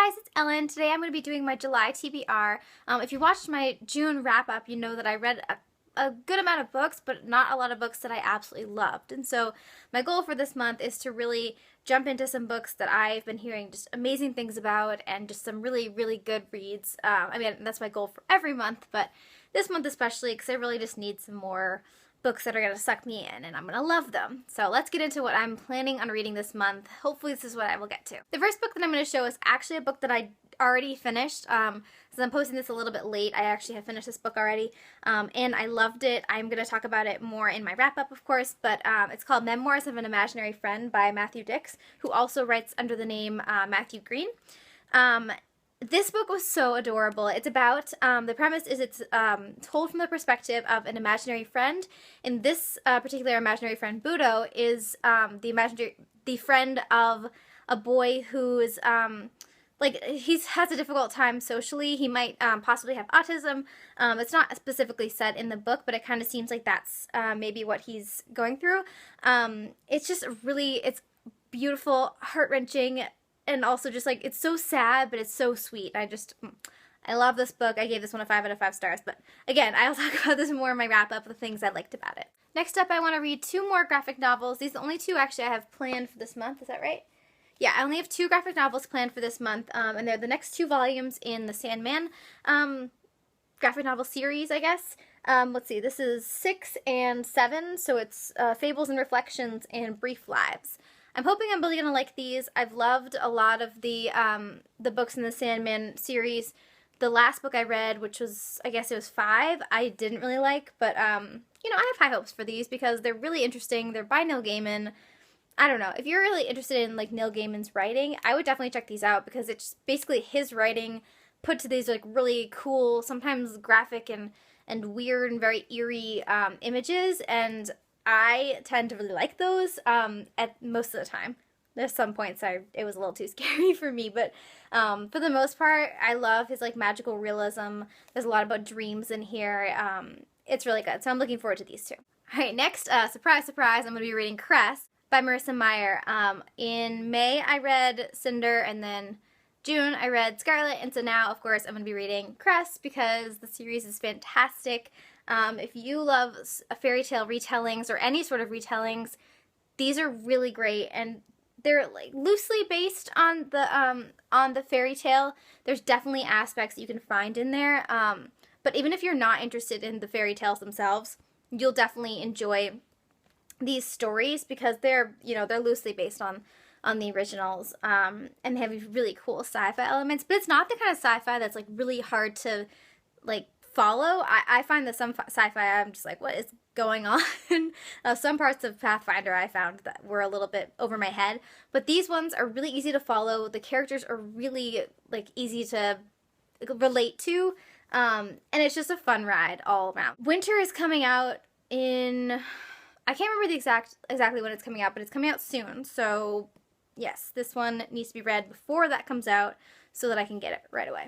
Hi guys, it's Ellen. Today I'm going to be doing my July TBR. If you watched my June wrap-up, you know that I read a good amount of books, but not a lot of books that I absolutely loved. And so my goal for this month is to really jump into some books that I've been hearing just amazing things about and just some really, really good reads. I mean, that's my goal for every month, but this month especially because I really just need some more books that are going to suck me in and I'm going to love them. So let's get into what I'm planning on reading this month. Hopefully this is what I will get to. The first book that I'm going to show is actually a book that I already finished. Since I'm posting this a little bit late, I actually have finished this book already and I loved it. I'm going to talk about it more in my wrap-up, of course, but it's called Memoirs of an Imaginary Friend by Matthew Dix, who also writes under the name Matthew Green. This book was so adorable. It's about, the premise is it's told from the perspective of an imaginary friend. And this particular imaginary friend, Budo, is the friend of a boy who's, he has a difficult time socially. He might possibly have autism. It's not specifically said in the book, but it kind of seems like that's maybe what he's going through. It's just really, it's beautiful, heart-wrenching, and also just like, it's so sad, but it's so sweet. I love this book. I gave this one a 5 out of 5 stars, but again, I'll talk about this more in my wrap-up, the things I liked about it. Next up, I want to read 2 more graphic novels. These are the only 2 actually I have planned for this month. Is that right? Yeah, I only have 2 graphic novels planned for this month, and they're the next 2 volumes in the Sandman graphic novel series, I guess. Let's see, this is 6 and 7, so it's Fables and Reflections and Brief Lives. I'm hoping I'm really going to like these. I've loved a lot of the books in the Sandman series. The last book I read, which was, I guess it was 5, I didn't really like, but, you know, I have high hopes for these because they're really interesting. They're by Neil Gaiman. I don't know. If you're really interested in, like, Neil Gaiman's writing, I would definitely check these out because it's basically his writing put to these, like, really cool, sometimes graphic and weird and very eerie images, and I tend to really like those at most of the time. There's some points it was a little too scary for me, but for the most part, I love his like magical realism. There's a lot about dreams in here. It's really good, so I'm looking forward to these 2. All right, next, surprise, surprise, I'm going to be reading Cress by Marissa Meyer. In May, I read Cinder, and then June, I read Scarlet, and so now, of course, I'm going to be reading Cress because the series is fantastic. If you love fairy tale retellings or any sort of retellings, these are really great, and they're like loosely based on the fairy tale. There's definitely aspects that you can find in there, but even if you're not interested in the fairy tales themselves, you'll definitely enjoy these stories because they're loosely based on the originals, and they have really cool sci-fi elements, but it's not the kind of sci-fi that's like really hard to like follow. I find that some sci-fi I'm just like, what is going on? Some parts of Pathfinder I found that were a little bit over my head, but these ones are really easy to follow. The characters are really like easy to relate to, and it's just a fun ride all around. Winter is coming out in, I can't remember exactly when it's coming out, but it's coming out soon, so yes, this one needs to be read before that comes out so that I can get it right away.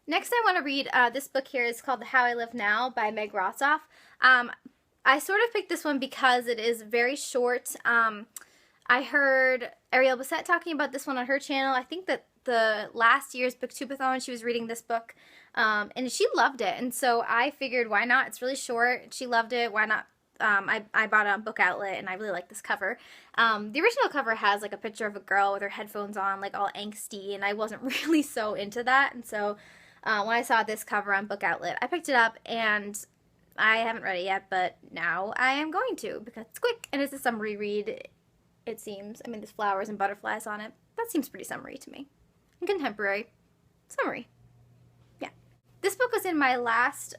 Next, I want to read this book here. It's called How I Live Now by Meg Rosoff. I sort of picked this one because it is very short. I heard Ariel Bissett talking about this one on her channel. I think that the last year's Booktubeathon, she was reading this book, and she loved it. And so I figured, why not? It's really short. She loved it. Why not? I bought it on Book Outlet, and I really like this cover. The original cover has like a picture of a girl with her headphones on, like all angsty, and I wasn't really so into that. And so when I saw this cover on Book Outlet, I picked it up, and I haven't read it yet, but now I am going to because it's quick, and it's a summary read, it seems. I mean, there's flowers and butterflies on it. That seems pretty summary to me. And contemporary. Summary. Yeah. This book was in my last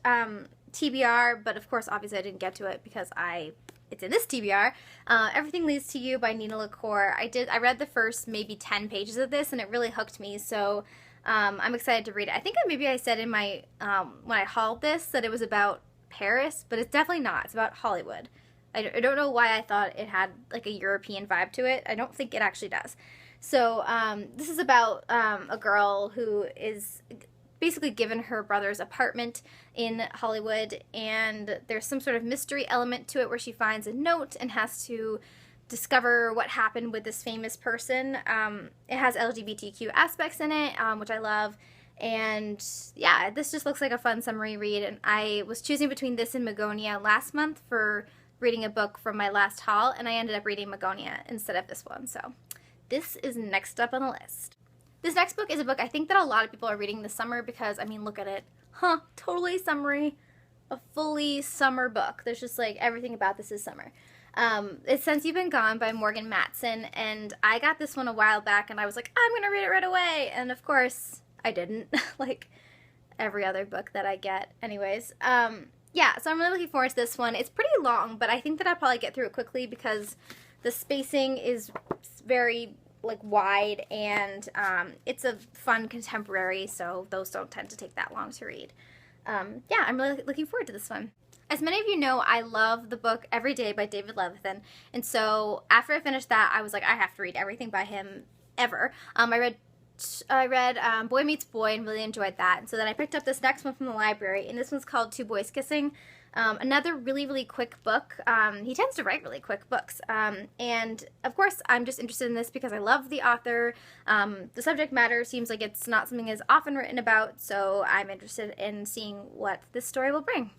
TBR, but of course, obviously I didn't get to it because it's in this TBR. Everything Leads to You by Nina LaCour. I read the first maybe 10 pages of this, and it really hooked me, so I'm excited to read it. I think maybe I said in my, when I hauled this, that it was about Paris, but it's definitely not. It's about Hollywood. I don't know why I thought it had like a European vibe to it. I don't think it actually does. So this is about a girl who is basically given her brother's apartment in Hollywood, and there's some sort of mystery element to it where she finds a note and has to discover what happened with this famous person. It has LGBTQ aspects in it, which I love. And yeah, this just looks like a fun summary read. And I was choosing between this and Magonia last month for reading a book from my last haul, and I ended up reading Magonia instead of this one. So this is next up on the list. This next book is a book I think that a lot of people are reading this summer because, I mean, look at it. Totally summery. A fully summer book. There's just like everything about this is summer. It's Since You've Been Gone by Morgan Matson, and I got this one a while back and I was like, I'm gonna read it right away, and of course I didn't, like every other book that I get. Anyways, yeah, so I'm really looking forward to this one. It's pretty long, but I think that I'll probably get through it quickly because the spacing is very like wide, and it's a fun contemporary, so those don't tend to take that long to read. Yeah, I'm really looking forward to this one. As many of you know, I love the book Every Day by David Levithan, and so after I finished that, I was like, I have to read everything by him ever. I read Boy Meets Boy and really enjoyed that, and so then I picked up this next one from the library, and this one's called Two Boys Kissing. Another really, really quick book. He tends to write really quick books, and of course I'm just interested in this because I love the author. The subject matter seems like it's not something that's often written about, so I'm interested in seeing what this story will bring.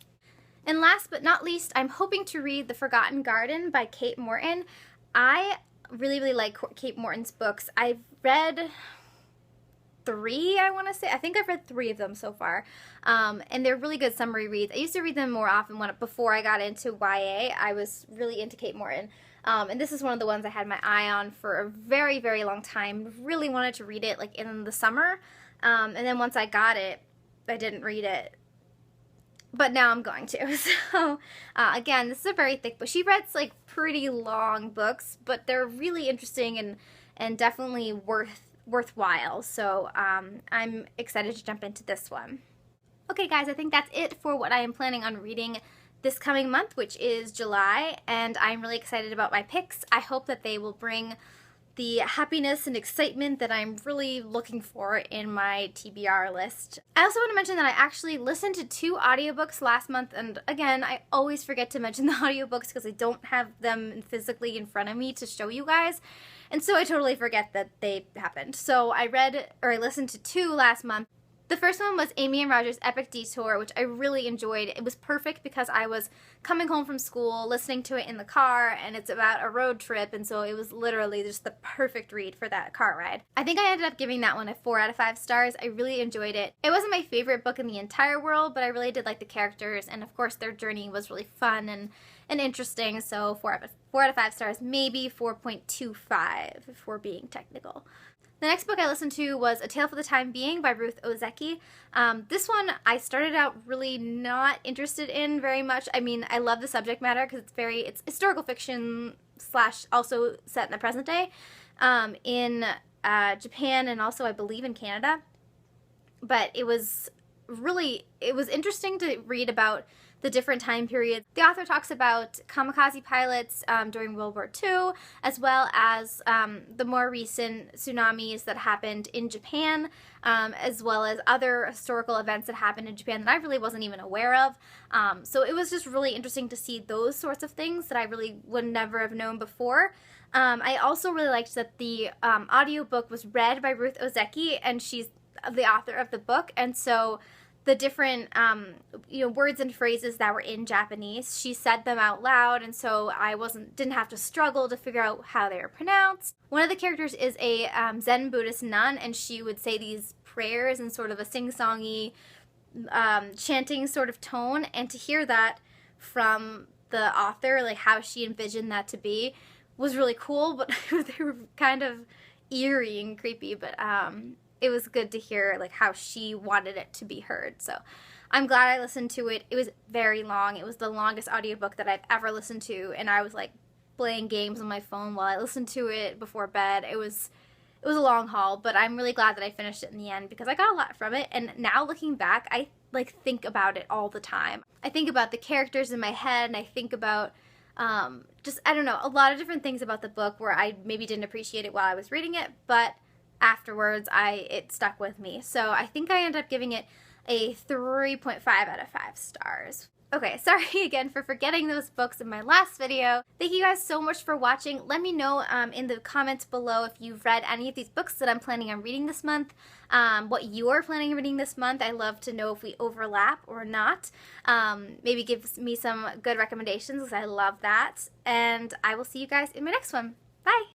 And last but not least, I'm hoping to read The Forgotten Garden by Kate Morton. I really, really like Kate Morton's books. I've read 3, I want to say. I think I've read 3 of them so far, and they're really good summary reads. I used to read them more often before I got into YA. I was really into Kate Morton, and this is one of the ones I had my eye on for a very, very long time. Really wanted to read it like in the summer, and then once I got it, I didn't read it. But now I'm going to. So, again, this is a very thick book. She writes, like, pretty long books, but they're really interesting and definitely worthwhile. So, I'm excited to jump into this one. Okay, guys, I think that's it for what I am planning on reading this coming month, which is July, and I'm really excited about my picks. I hope that they will bring the happiness and excitement that I'm really looking for in my TBR list. I also want to mention that I actually listened to 2 audiobooks last month, and again, I always forget to mention the audiobooks because I don't have them physically in front of me to show you guys, and so I totally forget that they happened. So I listened to 2 last month. The first one was Amy and Roger's Epic Detour, which I really enjoyed. It was perfect because I was coming home from school, listening to it in the car, and it's about a road trip, and so it was literally just the perfect read for that car ride. I think I ended up giving that one a 4 out of 5 stars. I really enjoyed it. It wasn't my favorite book in the entire world, but I really did like the characters, and of course their journey was really fun and interesting, so 4 out of 5 stars, maybe 4.25 if we're being technical. The next book I listened to was A Tale for the Time Being by Ruth Ozeki. This one I started out really not interested in very much. I mean, I love the subject matter because it's historical fiction / also set in the present day in Japan and also I believe in Canada. But it was interesting to read about the different time periods. The author talks about kamikaze pilots during World War II, as well as the more recent tsunamis that happened in Japan, as well as other historical events that happened in Japan that I really wasn't even aware of. So it was just really interesting to see those sorts of things that I really would never have known before. I also really liked that the audiobook was read by Ruth Ozeki, and she's the author of the book, and so the different words and phrases that were in Japanese, she said them out loud, and so I didn't have to struggle to figure out how they were pronounced. One of the characters is a Zen Buddhist nun, and she would say these prayers in sort of a sing-songy, chanting sort of tone, and to hear that from the author, like how she envisioned that to be, was really cool, but they were kind of eerie and creepy, but it was good to hear like how she wanted it to be heard. So I'm glad I listened to it. It was very long. It was the longest audiobook that I've ever listened to, and I was like playing games on my phone while I listened to it before bed. It was a long haul, but I'm really glad that I finished it in the end because I got a lot from it, and now looking back, I like think about it all the time. I think about the characters in my head, and I think about just, I don't know, a lot of different things about the book where I maybe didn't appreciate it while I was reading it, but afterwards it stuck with me. So I think I ended up giving it a 3.5 out of 5 stars. Okay, sorry again for forgetting those books in my last video. Thank you guys so much for watching. Let me know in the comments below if you've read any of these books that I'm planning on reading this month, what you're planning on reading this month. I love to know if we overlap or not. Maybe give me some good recommendations because I love that. And I will see you guys in my next one. Bye!